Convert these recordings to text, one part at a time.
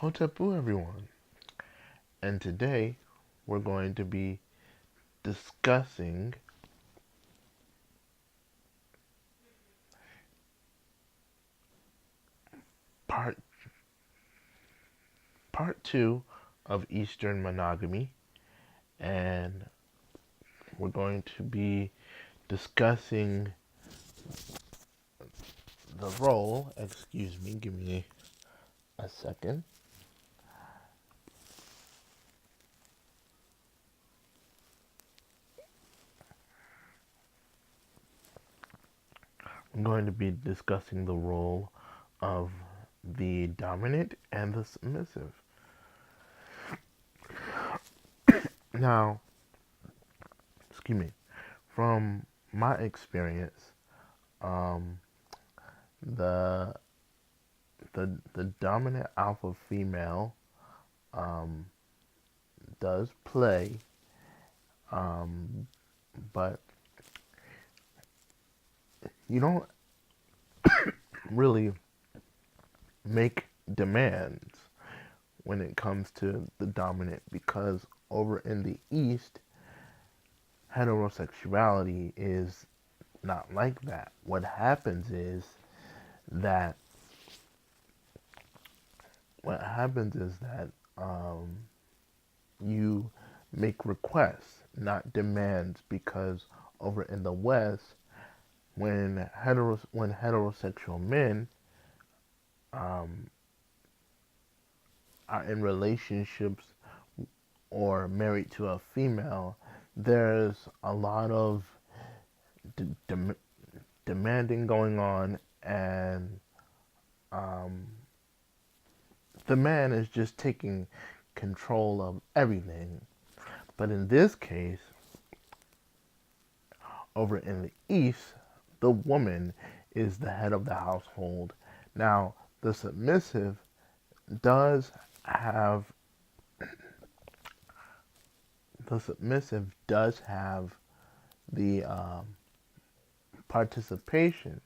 Hotapu everyone, and today we're going to be discussing part part 2 of Eastern monogamy, and we're going to be discussing the role, excuse me, give me a second. I'm going to be discussing the role of the dominant and the submissive. Now, excuse me, from my experience, um, the the dominant alpha female um, does play, um, but you don't really make demands when it comes to the dominant, because over in the East, heterosexuality is not like that. What happens is that what happens is that you make requests, not demands, because over in the West, when heterosexual men um, are in relationships or married to a female, there's a lot of de- demanding going on, and um, the man is just taking control of everything. But in this case, over in the East, the woman is the head of the household. Now, the submissive does have the participation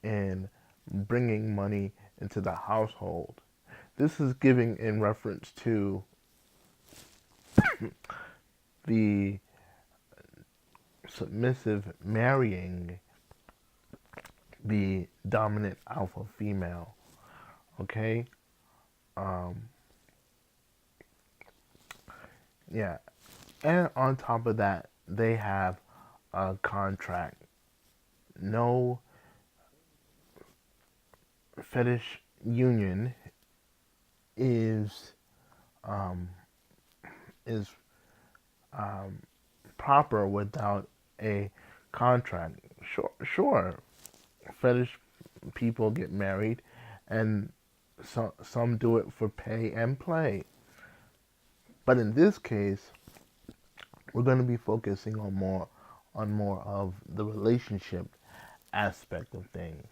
in bringing money into the household. This is giving in reference to the submissive marrying the dominant alpha female. Okay? Um, yeah. And on top of that, they have a contract. No fetish union is um, is proper without a contract. Sure, fetish people get married, and some do it for pay and play. But in this case, we're going to be focusing on more of the relationship aspect of things.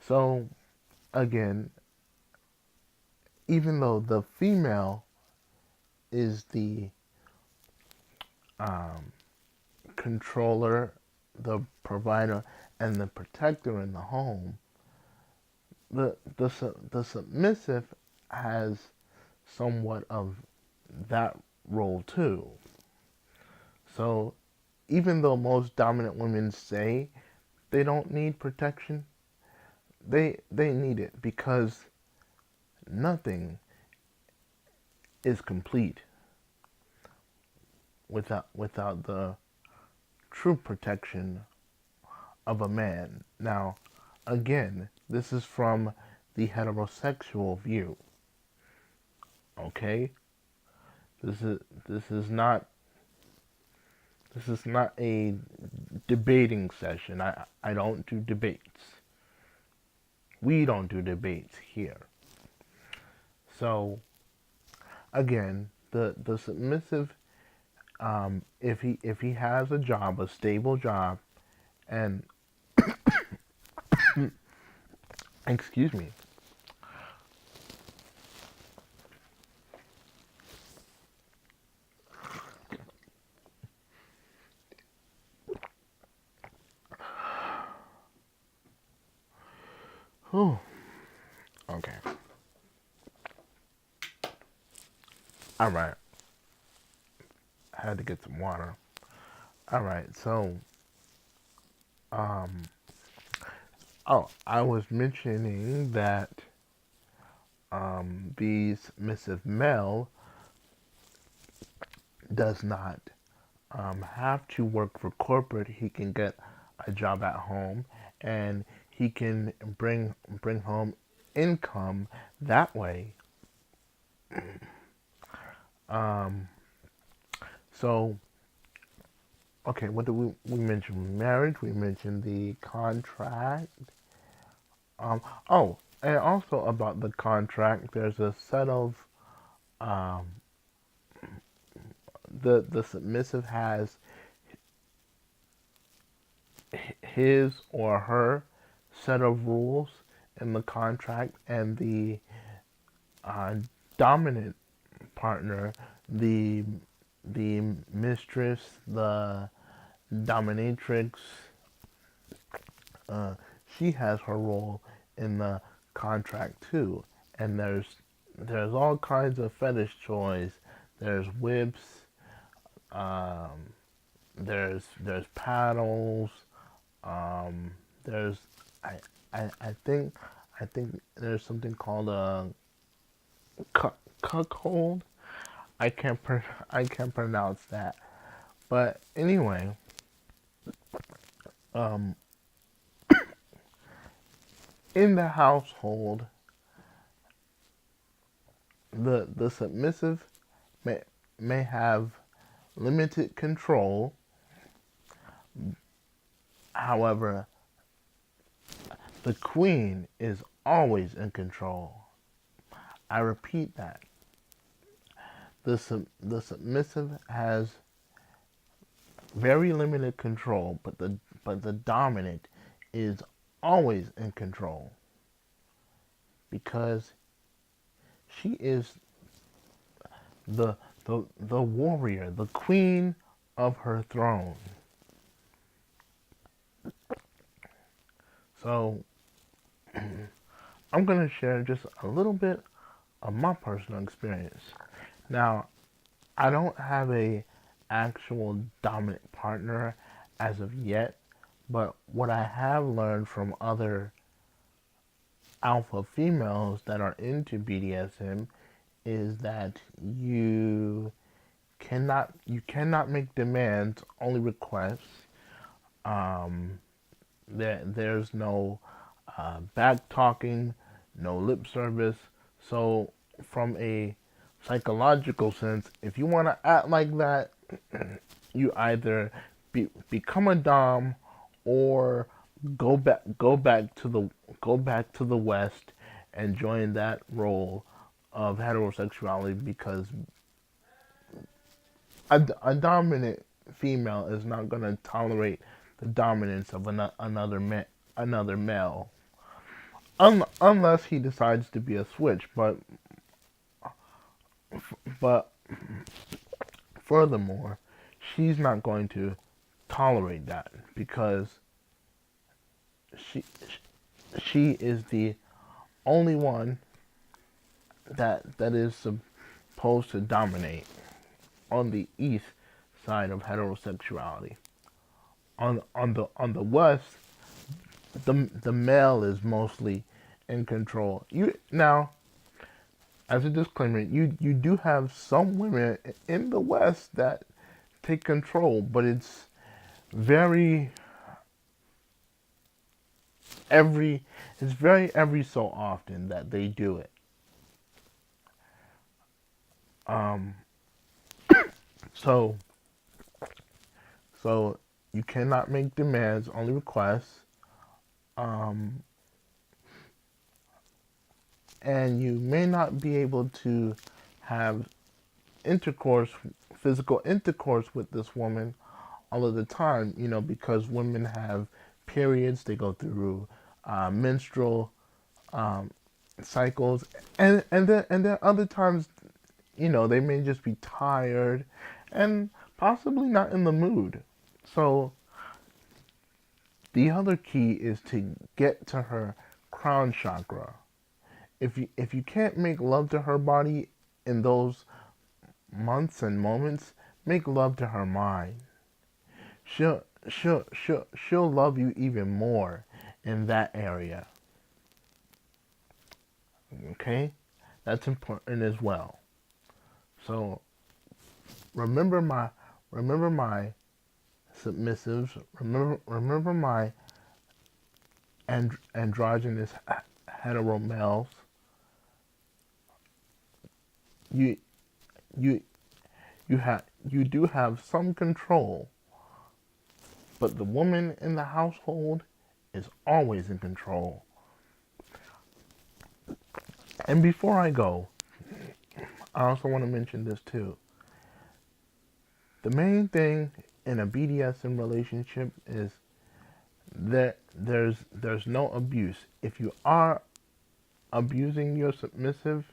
So again, even though the female is the um, controller, the provider, and the protector in the home, the submissive has somewhat of that role too. So even though most dominant women say they don't need protection, they need it, because nothing is complete without the true protection of a man. Now, again, this is from the heterosexual view. Okay? This is this is not this is not a debating session. I don't do debates. We don't do debates here. So again, the submissive, if he has a job, a stable job, and excuse me, whew, okay. All right, I had to get some water. All right, so um, oh, I was mentioning that the submissive male does not have to work for corporate. He can get a job at home, and he can bring home income that way. Um, so okay, what did we mention? Marriage. We mentioned the contract. Oh, and also about the contract, there's a set of um, the submissive has his or her set of rules in the contract, and the uh, dominant partner, the the mistress, the dominatrix, uh, she has her role in the contract too. And there's all kinds of fetish toys. There's whips. Um, there's paddles. Um, there's I, I think there's something called a cuckold. I can't pronounce that. But anyway, um, in the household, the submissive may may have limited control. However, the queen is always in control. I repeat that. The submissive has very limited control, but the dominant is always in control because she is the warrior, the queen of her throne. So I'm gonna share just a little bit of my personal experience. Now, I don't have a actual dominant partner as of yet, but what I have learned from other alpha females that are into BDSM is that you cannot make demands, only requests. Um, there's no back talking, no lip service. So from a psychological sense, if you want to act like that, you either become a dom or go back to the West and join that role of heterosexuality because a dominant female is not going to tolerate the dominance of another male unless he decides to be a switch. But furthermore, she's not going to tolerate that because she she is the only one that is supposed to dominate on the east side of heterosexuality. On the west, the male is mostly in control. You now, as a disclaimer, you do have some women in the west that take control, but it's very every it's very every so often that they do it. Um, so so you cannot make demands, only requests. Um, and you may not be able to have intercourse, physical intercourse with this woman all of the time, because women have periods, they go through menstrual um, cycles, and then other times, they may just be tired and possibly not in the mood. So the other key is to get to her crown chakra. If you can't make love to her body in those months and moments, make love to her mind. She'll love you even more in that area. Okay? That's important as well. So remember my submissives, remember my androgynous hetero males. You you you do have some control, but the woman in the household is always in control. And before I go, I also want to mention this too. The main thing in a BDSM relationship is that there's no abuse. If you are abusing your submissive,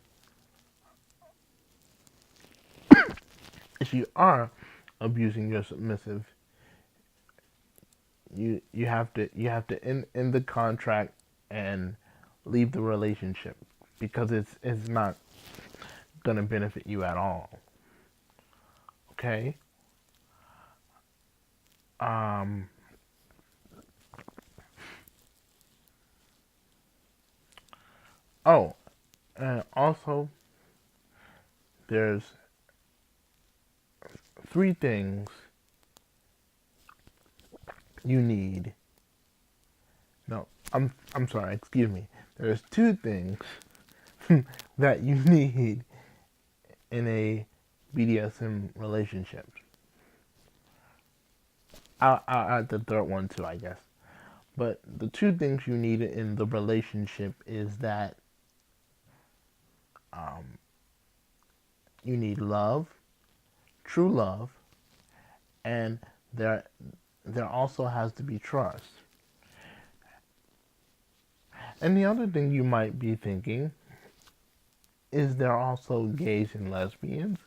if you are abusing your submissive, you have to end the contract and leave the relationship, because it's not gonna benefit you at all. Okay? Um oh, and also there's three things you need. No, I'm sorry, excuse me. There's two things that you need in a BDSM relationship. I'll add the third one too, I guess. But the two things you need in the relationship is that um, you need love, true love, and there also has to be trust. And the other thing you might be thinking is there also gays and lesbians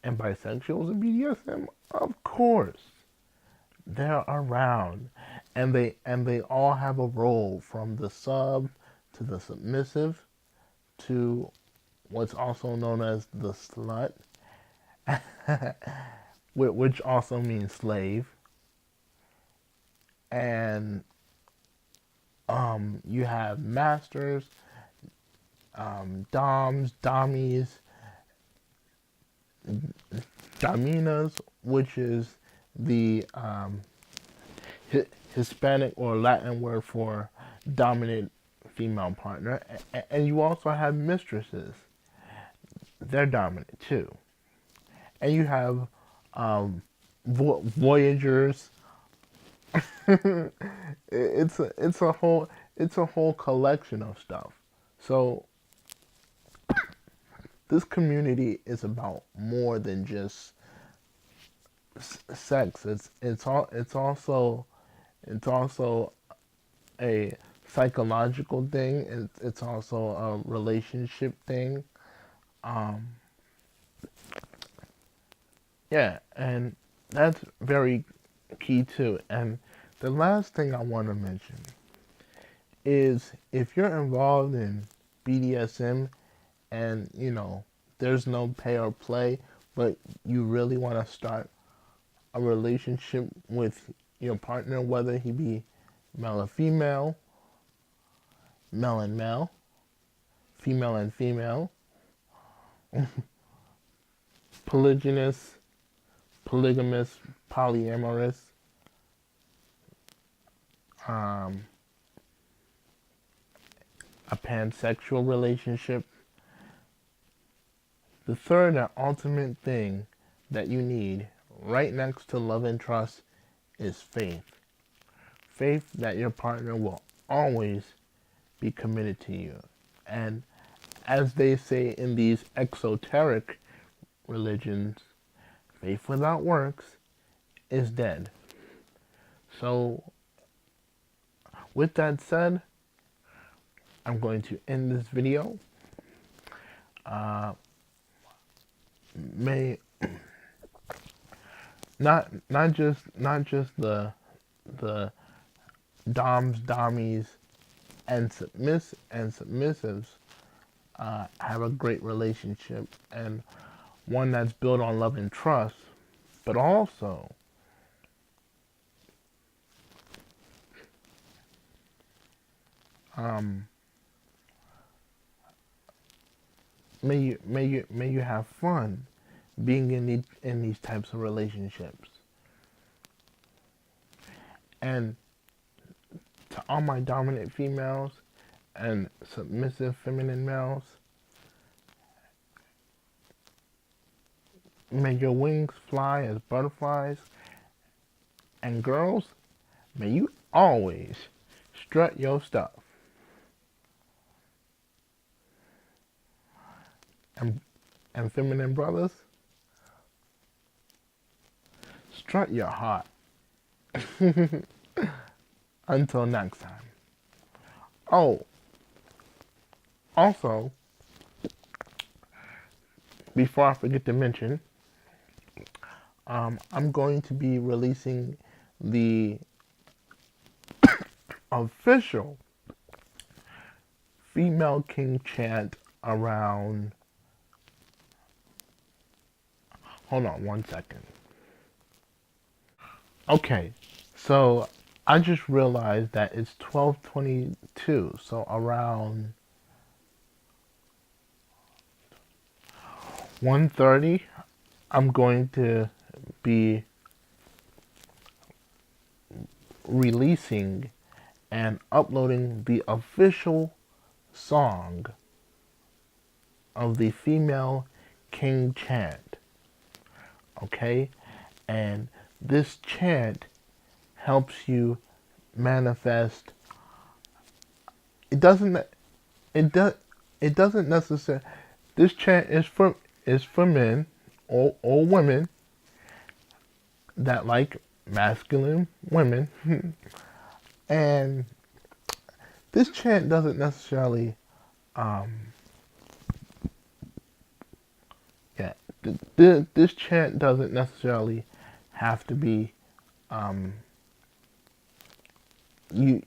and bisexuals in BDSM? Of course. They're around, and they all have a role, from the sub to the submissive to what's also known as the slut, which also means slave. And you have masters, doms, dommies, dominas, which is the Hispanic or Latin word for dominant female partner. And you also have mistresses. They're dominant too. And you have voyagers. It's a whole collection of stuff. So this community is about more than just sex. It's also a psychological thing. It's also a relationship thing. Um, yeah, and that's very key too. And the last thing I want to mention is, if you're involved in BDSM and there's no pay or play, but you really want to start a relationship with your partner, whether he be male or female, male and male, female and female, polygynous, polygamous, polyamorous, um, a pansexual relationship. The third and ultimate thing that you need, right next to love and trust, is faith. Faith that your partner will always be committed to you. And as they say in these exoteric religions, faith without works is dead. So, with that said, I'm going to end this video. May not just the doms, dommies, and submissives have a great relationship, and one that's built on love and trust, but also um, may you have fun being in these types of relationships. And to all my dominant females and submissive feminine males, may your wings fly as butterflies. And girls, may you always strut your stuff. And, and feminine brothers, strut your heart. Until next time. Oh, also, before I forget to mention, I'm going to be releasing the official female king chant around. Hold on one second. Okay, so I just realized that it's 12:22, so around 1:30, I'm going to be releasing and uploading the official song of the female king chant. Okay? And this chant helps you manifest. It doesn't necessarily. This chant is for men or women that like masculine women. And this chant doesn't necessarily this chant doesn't necessarily have to be you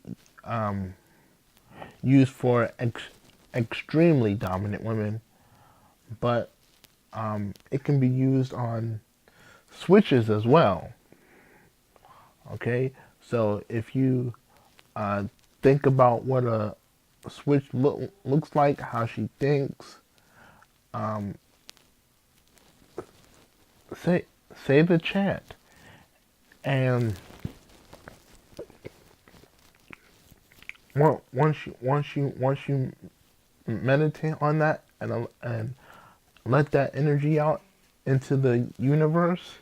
used for extremely dominant women, but it can be used on switches as well. Okay, so if you think about what a switch looks like, how she thinks, say the chant, and once you meditate on that and let that energy out into the universe,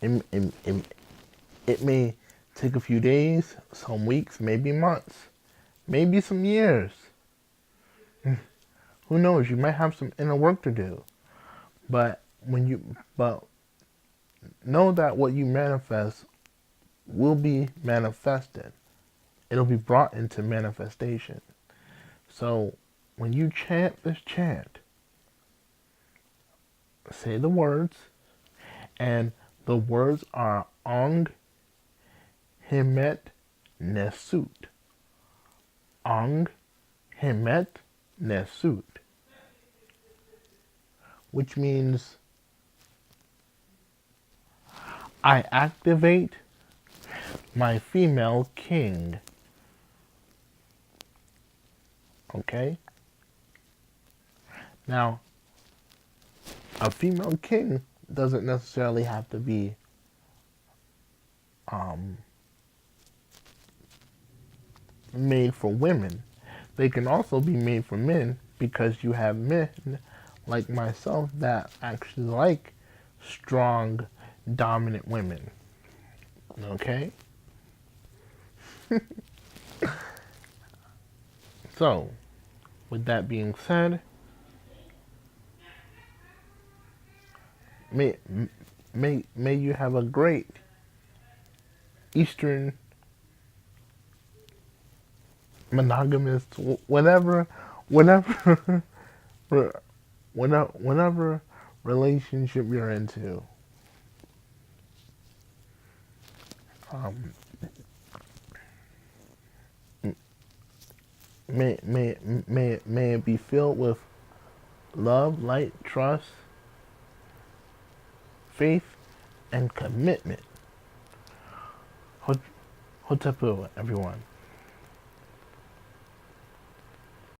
it may take a few days, some weeks, maybe months, maybe some years. Who knows? You might have some inner work to do. But know that what you manifest will be manifested. It'll be brought into manifestation. So when you chant this chant, say the words, and the words are Ong Hemet Nesut. Ong Hemet Nesut. Which means I activate my female king. Okay? Now, a female king doesn't necessarily have to be made for women. They can also be made for men, because you have men like myself that actually like strong, dominant women. Okay? So, with that being said, may you have a great Eastern monogamous whatever relationship you're into. May it be filled with love, light, trust, faith, and commitment. Hotapu, everyone.